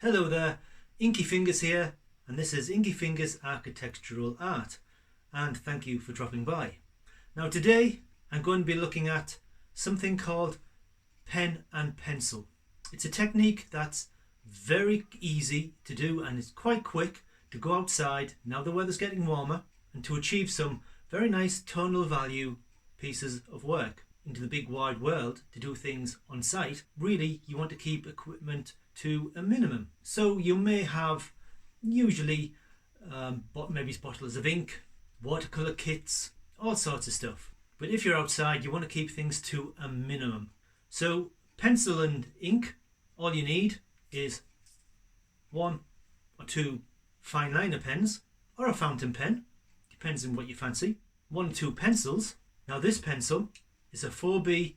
Hello there, Inky Fingers here, and this is Inky Fingers Architectural Art, and thank you for dropping by. Now today I'm going to be looking at something called pen and pencil. It's a technique that's very easy to do and it's quite quick to go outside now the weather's getting warmer and to achieve some very nice tonal value pieces of work. Into the big wide world to do things on site, really you want to keep equipment to a minimum. So you may have usually maybe bottles of ink, watercolor kits, all sorts of stuff. But if you're outside, you want to keep things to a minimum. So pencil and ink, all you need is 1 or 2 fine liner pens or a fountain pen, depends on what you fancy. 1 or 2 pencils. Now this pencil is a 4B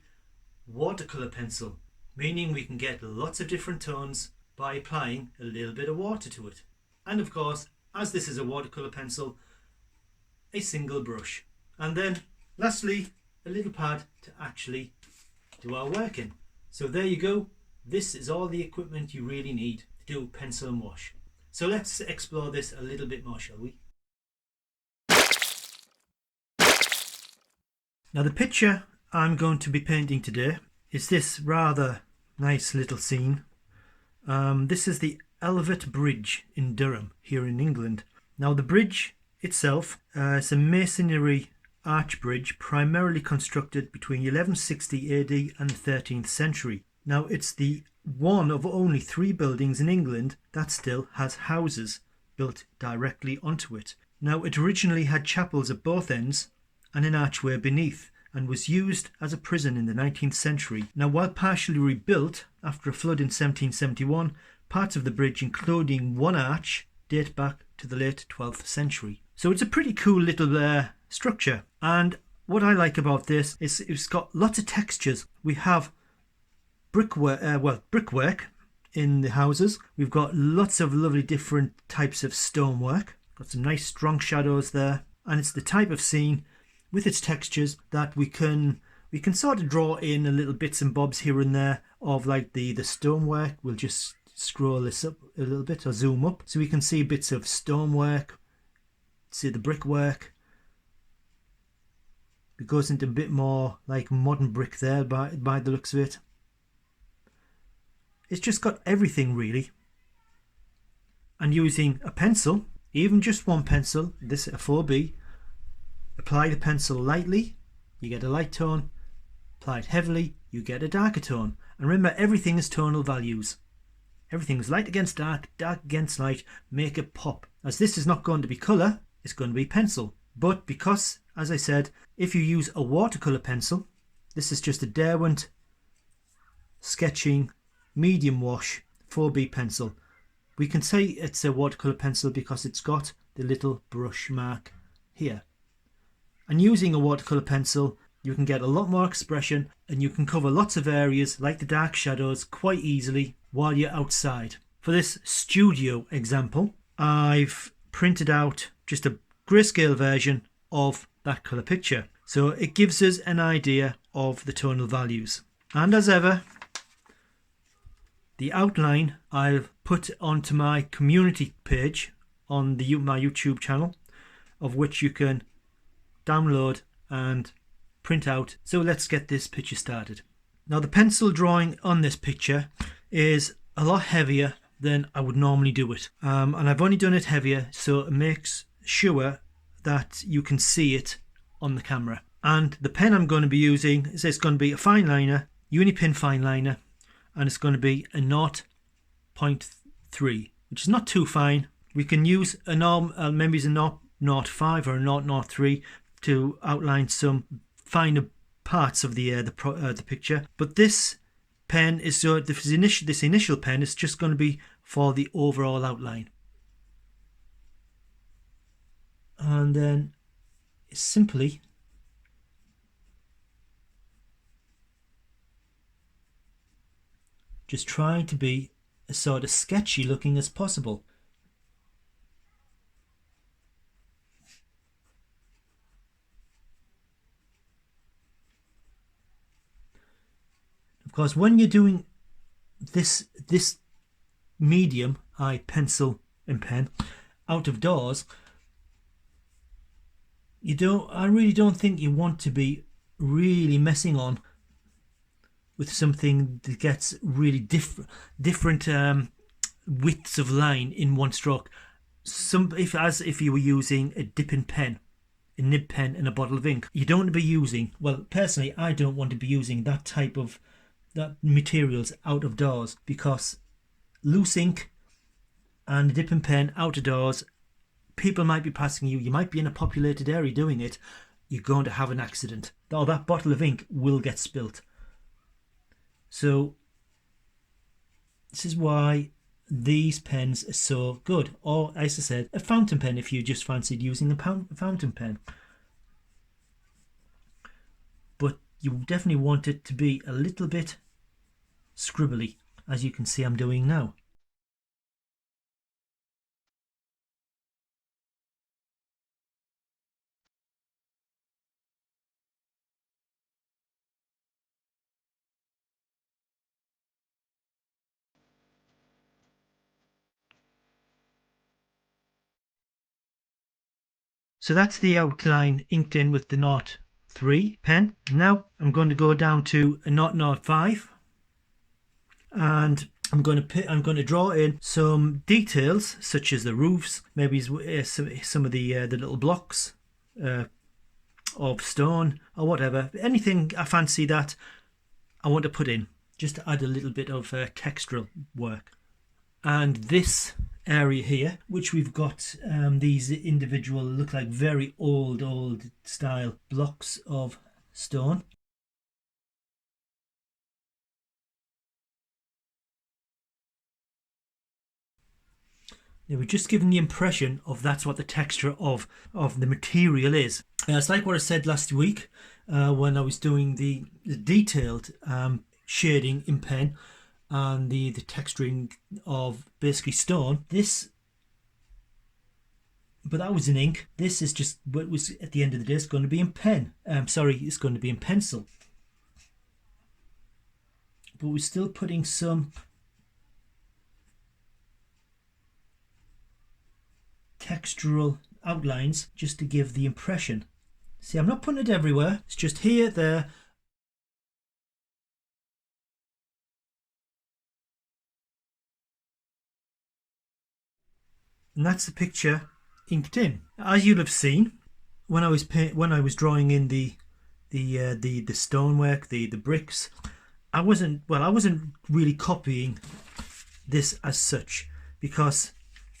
watercolor pencil, meaning we can get lots of different tones by applying a little bit of water to it. And of course, as this is a watercolor pencil, a single brush. And then lastly, a little pad to actually do our work in. So there you go. This is all the equipment you really need to do pencil and wash. So let's explore this a little bit more, shall we? Now the picture I'm going to be painting today is this rather nice little scene. This is the Elvet Bridge in Durham here in England. Now the bridge itself is a masonry arch bridge primarily constructed between 1160 AD and the 13th century. Now it's the one of only 3 buildings in England that still has houses built directly onto it. Now it originally had chapels at both ends and an archway beneath, and was used as a prison in the 19th century. Now, while partially rebuilt after a flood in 1771, parts of the bridge, including one arch, date back to the late 12th century. So it's a pretty cool little structure. And what I like about this is it's got lots of textures. We have brickwork in the houses. We've got lots of lovely different types of stonework. Got some nice strong shadows there. And it's the type of scene with its textures that we can sort of draw in a little bits and bobs here and there of like the stonework. We'll just scroll this up a little bit or zoom up so we can see bits of stonework, see the brickwork. It goes into a bit more like modern brick there by the looks of it. It's just got everything really. And using a pencil, even just one pencil, this a 4B, apply the pencil lightly, you get a light tone. Apply it heavily, you get a darker tone. And remember, everything is tonal values. Everything is light against dark, dark against light, make it pop. As this is not going to be colour, it's going to be pencil. But because, as I said, if you use a watercolour pencil, this is just a Derwent sketching medium wash 4B pencil. We can say it's a watercolour pencil because it's got the little brush mark here. And using a watercolour pencil, you can get a lot more expression and you can cover lots of areas like the dark shadows quite easily while you're outside. For this studio example, I've printed out just a grayscale version of that colour picture. So it gives us an idea of the tonal values. And as ever, the outline I've put onto my community page on my YouTube channel, of which you can download and print out. So let's get this picture started. Now the pencil drawing on this picture is a lot heavier than I would normally do it, and I've only done it heavier so it makes sure that you can see it on the camera. And the pen I'm going to be using is it's going to be a fine liner, UniPin fine liner, and it's going to be a 0.3, which is not too fine. We can use a maybe a 0.05 or a 0.03 to outline some finer parts of the picture. But this pen is this initial pen is just going to be for the overall outline. And then simply just trying to be as sort of sketchy looking as possible. Of course, when you're doing this medium, pencil and pen, out of doors, I really don't think you want to be really messing on with something that gets really different widths of line in one stroke. If you were using a dipping pen, a nib pen and a bottle of ink, you don't want to be using, well, personally I don't want to be using that materials out of doors, because loose ink and a dipping pen out of doors, people might be passing you might be in a populated area doing it, you're going to have an accident, or that bottle of ink will get spilt. So this is why these pens are so good. Or, as I said, a fountain pen if you just fancied using a fountain pen. But you definitely want it to be a little bit scribbly, as you can see I'm doing now. So that's the outline inked in with the 03 pen. Now I'm going to go down to a 005 and I'm going to draw in some details such as the roofs, maybe some of the little blocks of stone or whatever, anything I fancy that I want to put in, just to add a little bit of textural work. And this area here, which we've got these individual, look like very old style blocks of stone. They were just giving the impression of that's what the texture of the material is. It's like what I said last week when I was doing the detailed shading in pen and the texturing of basically stone. But that was in ink. This is just what was at the end of the day. It's going to be in pen. It's going to be in pencil. But we're still putting some textural outlines just to give the impression. See, I'm not putting it everywhere. It's just here, there. And that's the picture inked in. As you'll have seen, when I was drawing in the stonework, the bricks, I wasn't really copying this as such, because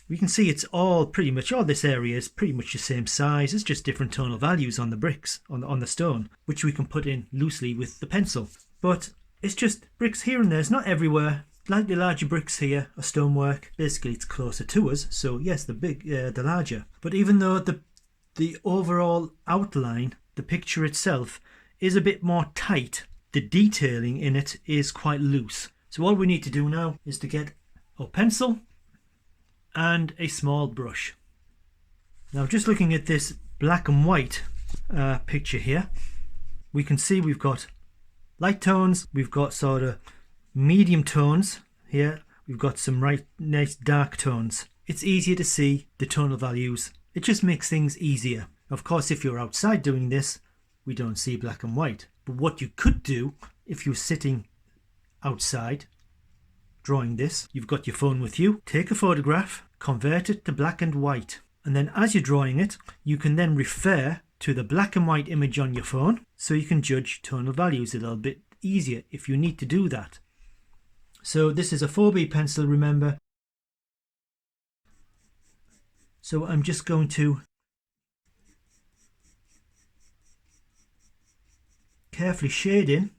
we can see it's all this area is pretty much the same size. It's just different tonal values on the bricks, on the stone, which we can put in loosely with the pencil. But it's just bricks here and there. It's not everywhere. Like the larger bricks here are stonework. Basically, it's closer to us. So yes, the larger. But even though the overall outline, the picture itself, is a bit more tight, the detailing in it is quite loose. So all we need to do now is to get our pencil and a small brush. Now, just looking at this black and white picture here, we can see we've got light tones, we've got sort of medium tones here, we've got some nice dark tones. It's easier to see the tonal values. It just makes things easier. Of course, if you're outside doing this, we don't see black and white. But what you could do if you're sitting outside drawing this, you've got your phone with you, take a photograph, convert it to black and white, and then as you're drawing it, you can then refer to the black and white image on your phone, so you can judge tonal values a little bit easier if you need to do that. So this is a 4B pencil, remember. So I'm just going to carefully shade in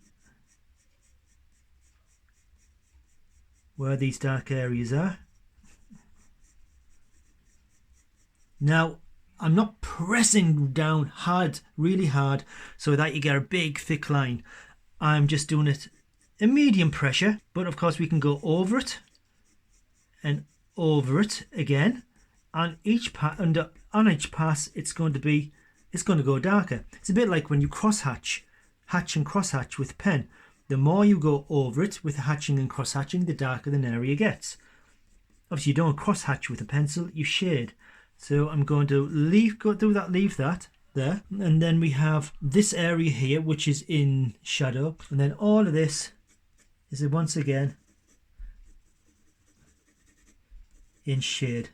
where these dark areas are. Now, I'm not pressing down hard, really hard, so that you get a big thick line. I'm just doing it a medium pressure, but of course we can go over it and over it again. On each pass, it's going to go darker. It's a bit like when you hatch and crosshatch with pen. The more you go over it with hatching and crosshatching, the darker the area gets. obviously you don't cross-hatch with a pencil, you shade. So I'm going to leave that there, and then we have this area here which is in shadow, and then all of this is once again in shade.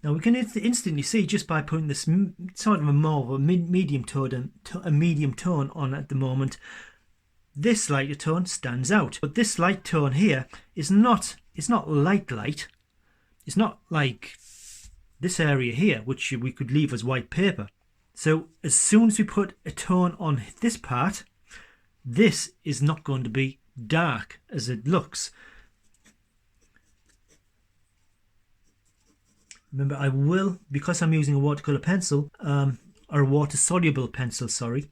Now we can instantly see, just by putting this sort of a mauve or medium tone on at the moment, this lighter tone stands out. But this light tone here is not, it's not light. It's not like this area here, which we could leave as white paper. So as soon as we put a tone on this part, this is not going to be dark as it looks. Remember, I will, because I'm using a watercolor pencil, or a water-soluble pencil, sorry,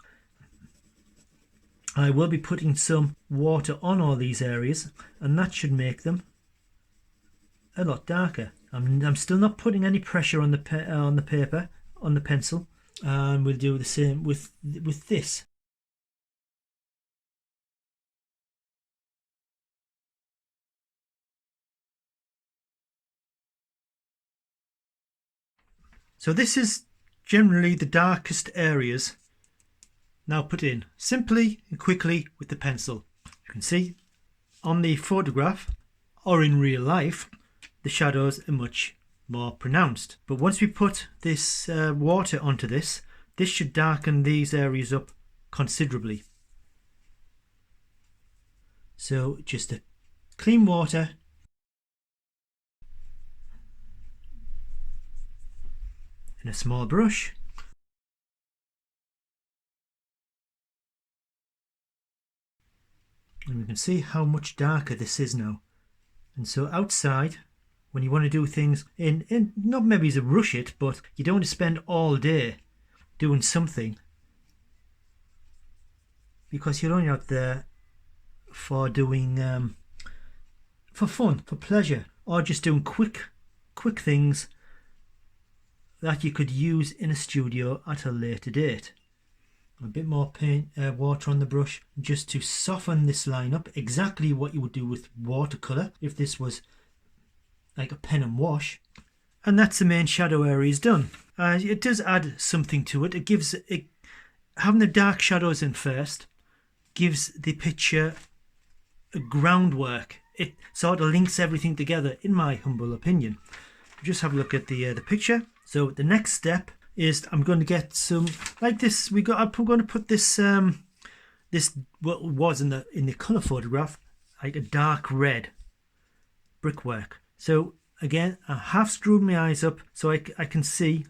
I will be putting some water on all these areas, and that should make them a lot darker. I'm still not putting any pressure on the paper, on the pencil, and we'll do the same with this. So this is generally the darkest areas now put in simply and quickly with the pencil. You can see on the photograph or in real life the shadows are much more pronounced, but once we put this water onto this should darken these areas up considerably. So just a clean water and a small brush, and we can see how much darker this is now. And so outside, when you want to do things in not maybe to rush it, but you don't want to spend all day doing something, because you're only out there for doing for fun, for pleasure, or just doing quick things that you could use in a studio at a later date. A bit more paint, water on the brush, just to soften this line up, exactly what you would do with watercolor if this was like a pen and wash. And that's the main shadow area is done. It does add something to it. It gives it, having the dark shadows in first gives the picture a groundwork. It sort of links everything together, in my humble opinion. Just have a look at the picture. So the next step is I'm going to get some like this. I'm going to put this this what was in the color photograph, like a dark red brickwork. So again, I have screwed my eyes up so I can see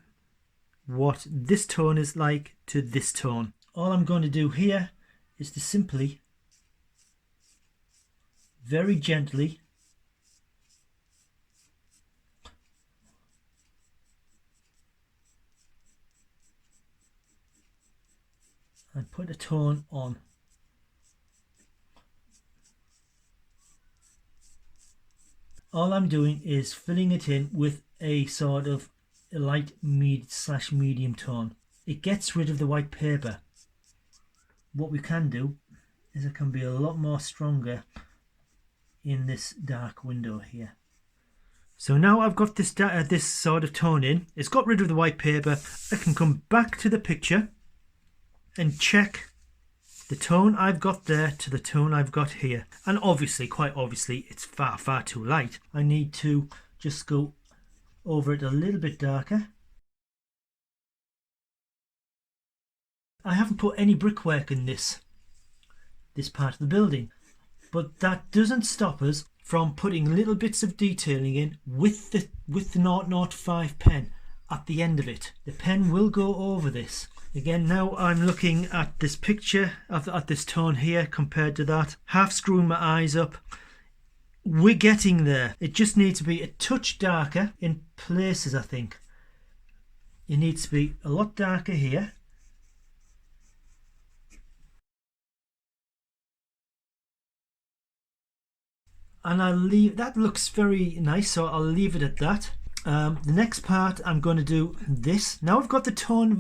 what this tone is like to this tone. All I'm going to do here is to simply, very gently, and put a tone on. All I'm doing is filling it in with a sort of a light medium tone. It gets rid of the white paper. What we can do is it can be a lot more stronger in this dark window here. So now I've got this this sort of tone in. It's got rid of the white paper. I can come back to the picture and check the tone I've got there to the tone I've got here. And obviously, quite obviously, it's far too light. I need to just go over it a little bit darker. I haven't put any brickwork in this part of the building, but that doesn't stop us from putting little bits of detailing in with the 0.05 pen at the end of it. The pen will go over this. Again, now I'm looking at this picture, at this tone here compared to that, half screwing my eyes up. We're getting there. It just needs to be a touch darker in places, I think. It needs to be a lot darker here. And I'll leave, that looks very nice, so I'll leave it at that. The next part I'm going to do this. Now I've got the tonal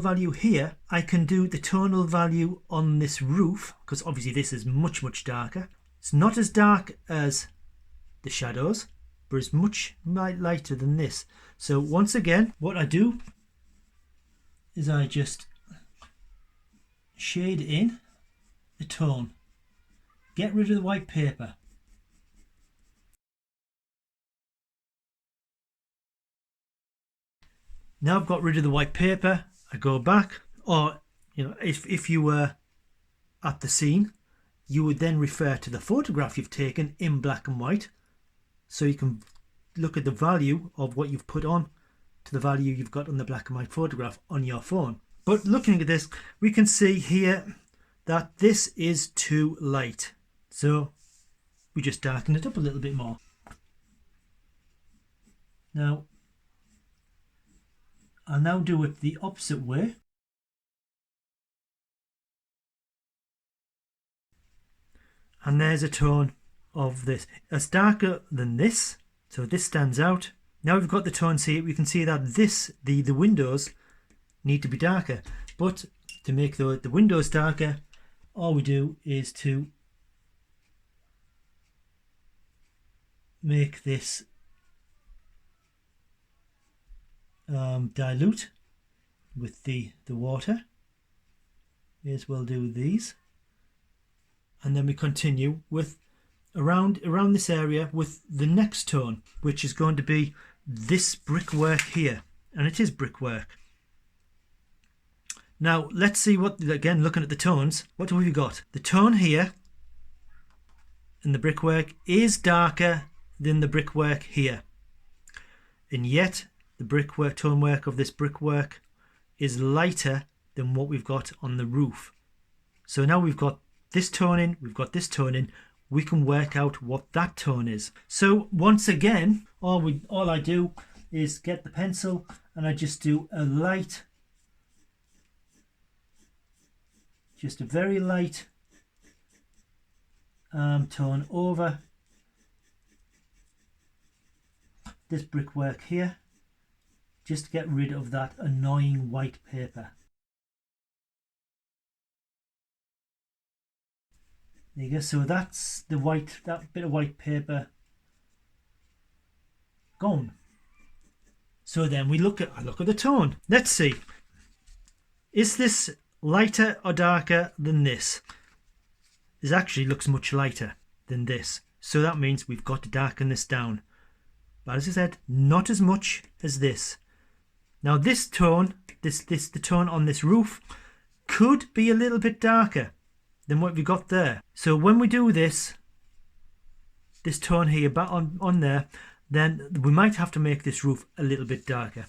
value here. I can do the tonal value on this roof because obviously this is much darker. It's not as dark as the shadows, but it's much lighter than this. So once again, what I do is I just shade in the tone, get rid of the white paper. Now I've got rid of the white paper, I go back, or if you were at the scene, you would then refer to the photograph you've taken in black and white, so you can look at the value of what you've put on to the value you've got on the black and white photograph on your phone. But looking at this, we can see here that this is too light, so we just darken it up a little bit more. Now I'll now do it the opposite way. And there's a tone of this. It's darker than this, so this stands out. Now we've got the tones here, we can see that the windows need to be darker. But to make the windows darker, all we do is to make this dilute with the water. As we'll do these, and then we continue with around this area with the next tone, which is going to be this brickwork here, and it is brickwork. Now let's see what, again looking at the tones, what have we got? The tone here in the brickwork is darker than the brickwork here, and yet the brickwork tonework of this brickwork is lighter than what we've got on the roof. So now we've got this tone in, we've got this tone in, we can work out what that tone is. So once again, all I do is get the pencil and I just do a light, just a very light tone over this brickwork here, just to get rid of that annoying white paper. There you go. So that's the white, that bit of white paper gone. So then I look at the tone. Let's see. Is this lighter or darker than this? This actually looks much lighter than this. So that means we've got to darken this down. But as I said, not as much as this. Now this tone, the tone on this roof could be a little bit darker than what we got there. So when we do this tone here back on there, then we might have to make this roof a little bit darker.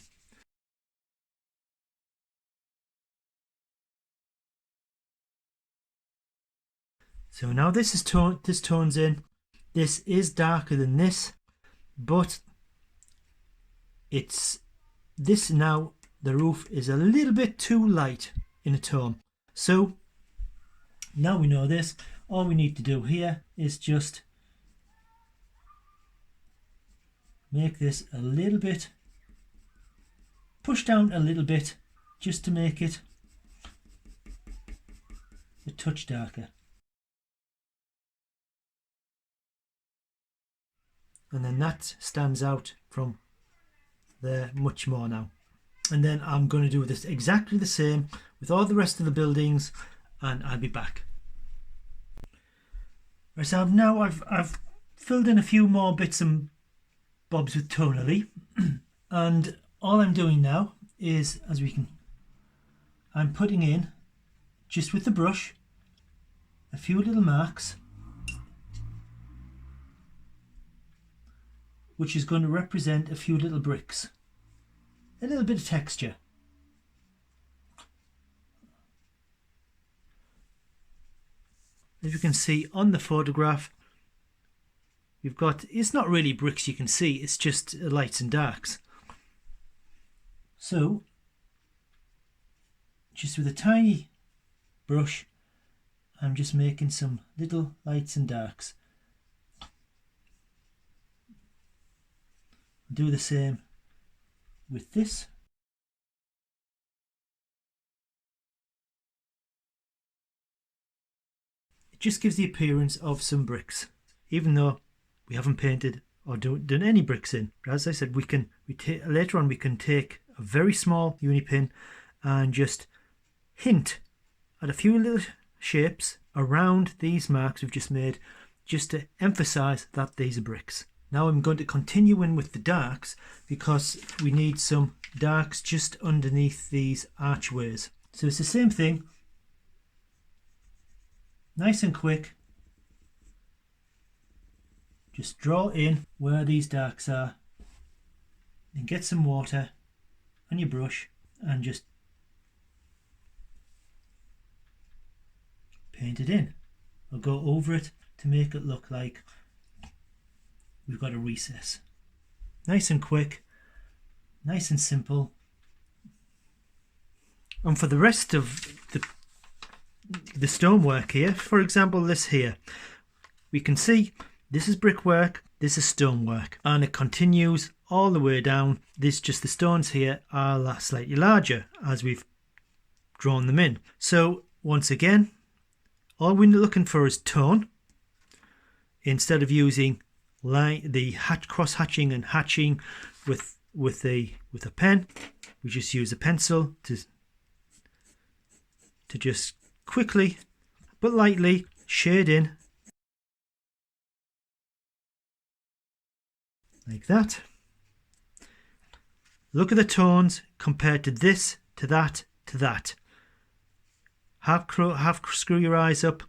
So now this tone's in. This is darker than this, but it's this now, the roof is a little bit too light in a tone. So now we know this, all we need to do here is just make this a little bit, push down a little bit, just to make it a touch darker. And then that stands out from there much more now. And then I'm going to do this exactly the same with all the rest of the buildings, and I'll be back. Right, so now I've filled in a few more bits and bobs with tonally, and all I'm doing now is, I'm putting in, just with the brush, a few little marks, which is going to represent a few little bricks, a little bit of texture. As you can see on the photograph, you've got, it's not really bricks you can see, it's just lights and darks. So just with a tiny brush, I'm just making some little lights and darks. Do the same with this. It just gives the appearance of some bricks, even though we haven't painted or done any bricks in. But as I said, later on we can take a very small UniPin and just hint at a few little shapes around these marks we've just made, just to emphasize that these are bricks. Now I'm going to continue in with the darks, because we need some darks just underneath these archways. So it's the same thing, nice and quick. Just draw in where these darks are, and get some water on your brush and just paint it in. I'll go over it to make it look like we've got a recess. Nice and quick, nice and simple. And for the rest of the stonework here, for example this here, we can see this is brickwork, this is stonework, and it continues all the way down. This, just the stones here are slightly larger as we've drawn them in. So once again, all we're looking for is tone. Instead of using the cross hatching and hatching with a pen, we just use a pencil to just quickly but lightly shade in like that. Look at the tones compared to this, to that, to that. Half screw your eyes up.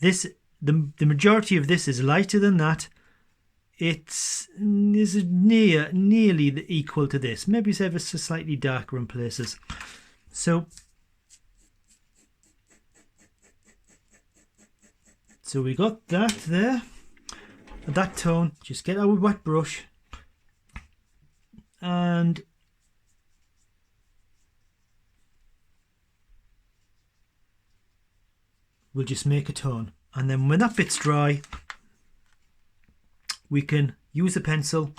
This, the majority of this is lighter than that. It's nearly equal to this. Maybe it's ever so slightly darker in places. So we got that there. That tone. Just get our wet brush and we'll just make a tone. And then when that bit's dry, we can use a pencil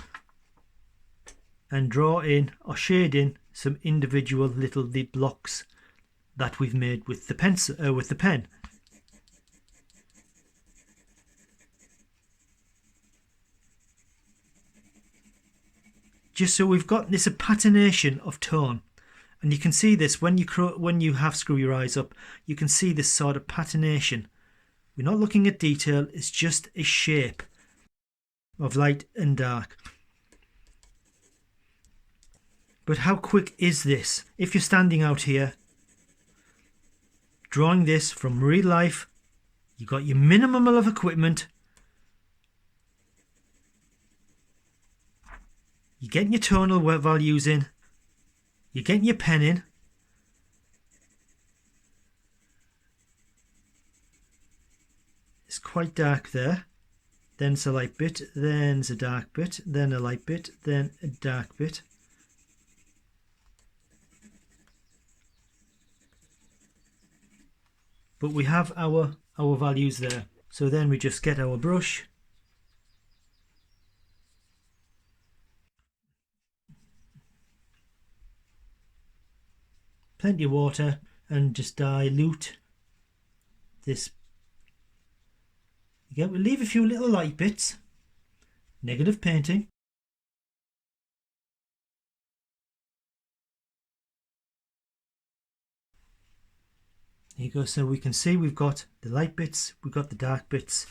and draw in or shade in some individual little blocks that we've made with the pencil, with the pen. Just so we've got this patternation of tone. And you can see this when you half screw your eyes up, you can see this sort of patternation. We're not looking at detail, it's just a shape of light and dark. But how quick is this? If you're standing out here drawing this from real life, you've got your minimum of equipment. You're getting your tonal values in. You're getting your pen in. It's quite dark there. Then it's a light bit. Then it's a dark bit. Then a light bit. Then a dark bit. But we have our values there. So then we just get our brush. Plenty of water and just dilute this. Again, we'll leave a few little light bits. Negative painting. There you go. So we can see we've got the light bits, we've got the dark bits.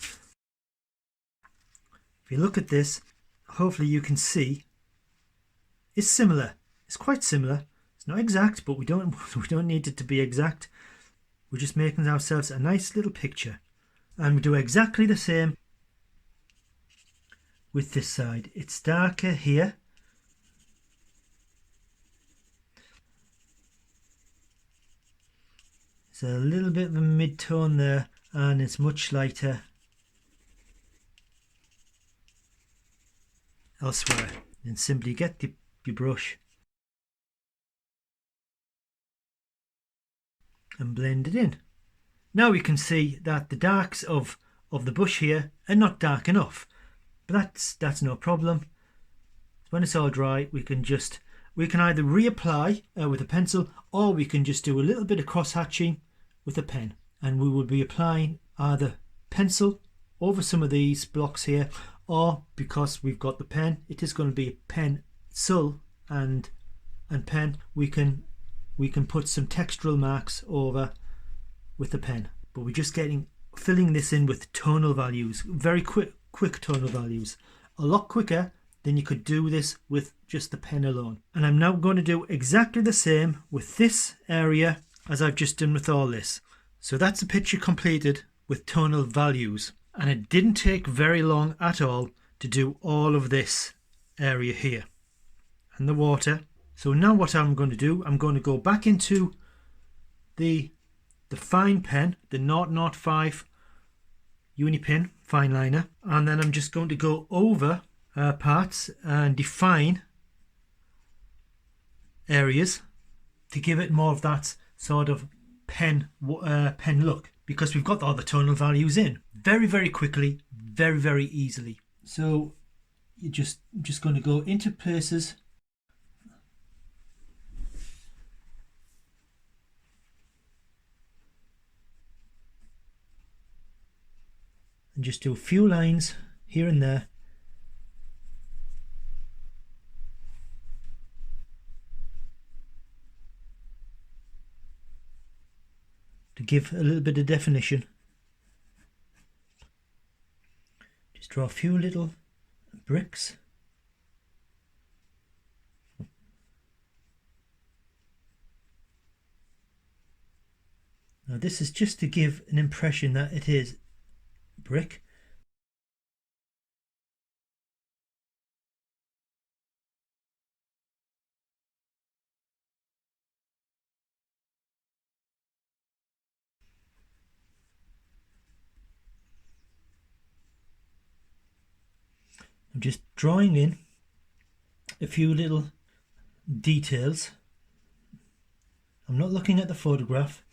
If you look at this, hopefully you can see it's similar. It's quite similar. It's not exact, but we don't need it to be exact. We're just making ourselves a nice little picture. And we do exactly the same with this side. It's darker here. It's a little bit of a mid-tone there, and it's much lighter elsewhere. Then simply get your brush and blend it in. Now we can see that the darks of the bush here are not dark enough, but that's no problem. when it's all dry, we can either reapply with a pencil, or we can just do a little bit of cross hatching with a pen, and we will be applying either pencil over some of these blocks here, or because we've got the pen, it is going to be a pencil and pen, we can put some textural marks over with the pen. But we're just filling this in with tonal values, very quick tonal values, a lot quicker than you could do this with just the pen alone. And I'm now going to do exactly the same with this area as I've just done with all this. So that's a picture completed with tonal values, and it didn't take very long at all to do all of this area here and the water. So now what I'm going to do, I'm going to go back into the fine pen, the 005 UniPin fine liner, and then I'm just going to go over parts and define areas to give it more of that sort of pen look, because we've got all the tonal values in very quickly, very easily. So you're just going to go into places and just do a few lines here and there to give a little bit of definition. Just draw a few little bricks. Now this is just to give an impression that it is brick. I'm just drawing in a few little details. I'm not looking at the photograph.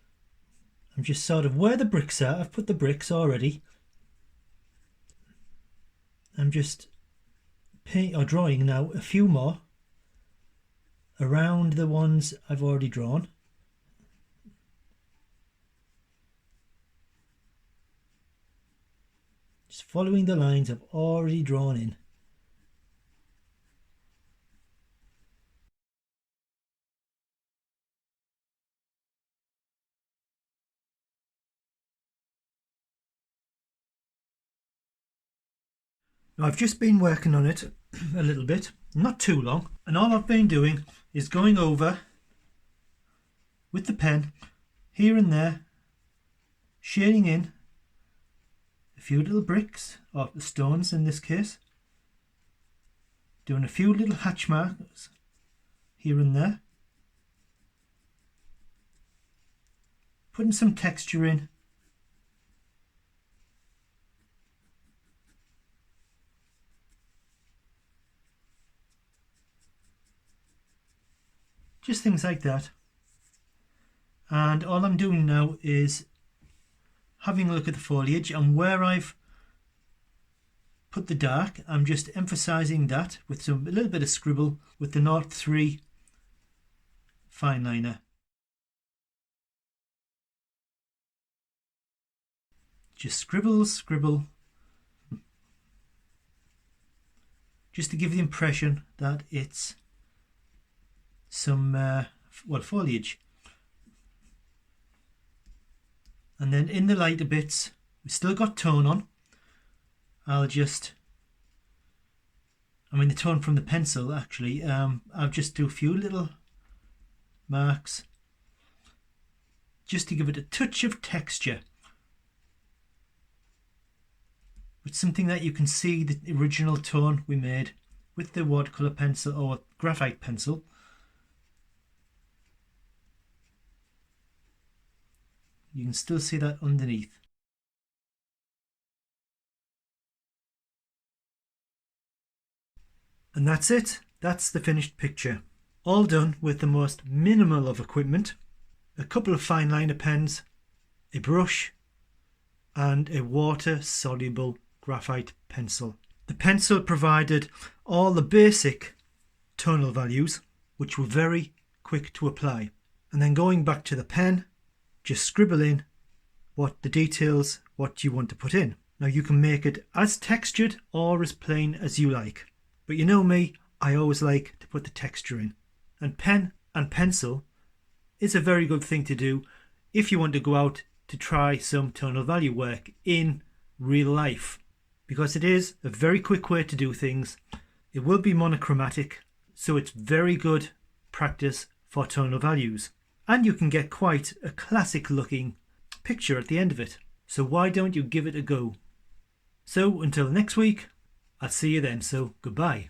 I'm just sort of where the bricks are. I've put the bricks already. I'm just drawing now a few more around the ones I've already drawn. Just following the lines I've already drawn in. Now I've just been working on it a little bit, not too long, and all I've been doing is going over with the pen here and there, shading in a few little bricks, or stones in this case, doing a few little hatch marks here and there, putting some texture in, just things like that. And all I'm doing now is having a look at the foliage, and where I've put the dark, I'm just emphasizing that with a little bit of scribble with the 03 fine liner. Just scribble, just to give the impression that it's some foliage. And then in the lighter bits, we've still got tone on. The tone from the pencil actually. I'll just do a few little marks just to give it a touch of texture. It's something that you can see the original tone we made with the watercolor pencil or graphite pencil. You can still see that underneath. And that's it. That's the finished picture. All done with the most minimal of equipment. A couple of fine liner pens, a brush, and a water-soluble graphite pencil. The pencil provided all the basic tonal values, which were very quick to apply. And then going back to the pen, just scribble in what the details, what you want to put in. Now you can make it as textured or as plain as you like. But you know me, I always like to put the texture in. And pen and pencil is a very good thing to do if you want to go out to try some tonal value work in real life, because it is a very quick way to do things. It will be monochromatic, so it's very good practice for tonal values, and you can get quite a classic looking picture at the end of it. So why don't you give it a go? So until next week, I'll see you then. So goodbye.